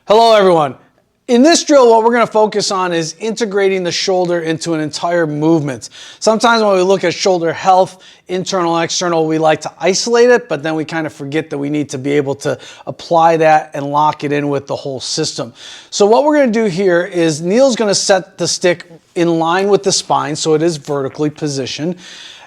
Hello everyone. In this drill, what we're going to focus on is integrating the shoulder into an entire movement. Sometimes when we look at shoulder health, internal and external, we like to isolate it, but then we kind of forget that we need to be able to apply that and lock it in with the whole system. So what we're going to do here is Neil's going to set the stick in line with the spine, so it is vertically positioned.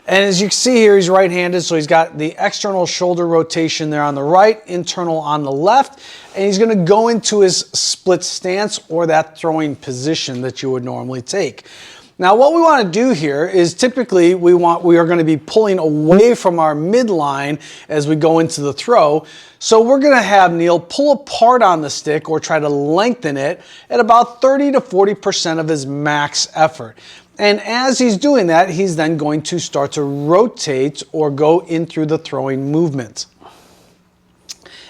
And as you can see here, he's right-handed, so he's got the external shoulder rotation there on the right, internal on the left, and he's going to go into his split stance or that throwing position that you would normally take. Now what we want to do here is typically we are going to be pulling away from our midline as we go into the throw. So we're going to have Neil pull apart on the stick or try to lengthen it at about 30 to 40% of his max effort. And as he's doing that, he's then going to start to rotate or go in through the throwing movement.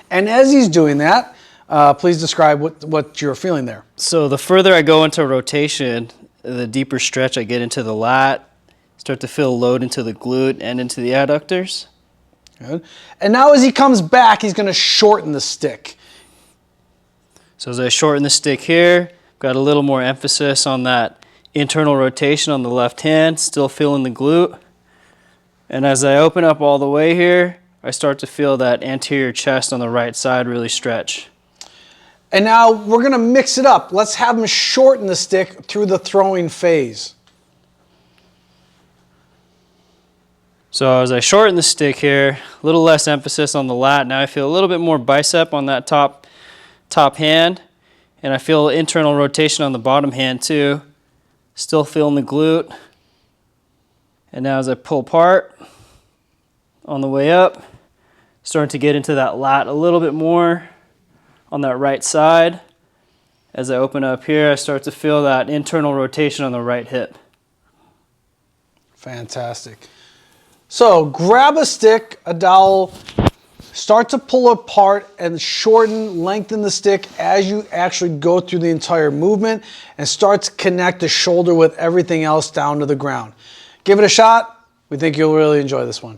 And as he's doing that, please describe what you're feeling there. So the further I go into rotation, the deeper stretch I get into the lat, start to feel load into the glute and into the adductors. Good. And now as he comes back, he's going to shorten the stick. So as I shorten the stick here, got a little more emphasis on that internal rotation on the left hand, still feeling the glute. And as I open up all the way here, I start to feel that anterior chest on the right side really stretch. And now we're going to mix it up. Let's have him shorten the stick through the throwing phase. So as I shorten the stick here, a little less emphasis on the lat. Now I feel a little bit more bicep on that top hand, and I feel internal rotation on the bottom hand too. Still feeling the glute. And now as I pull apart on the way up, starting to get into that lat a little bit more on that right side. As I open up here, I start to feel that internal rotation on the right hip. Fantastic. So grab a stick, a dowel, start to pull apart and shorten, lengthen the stick as you actually go through the entire movement and start to connect the shoulder with everything else down to the ground. Give it a shot. We think you'll really enjoy this one.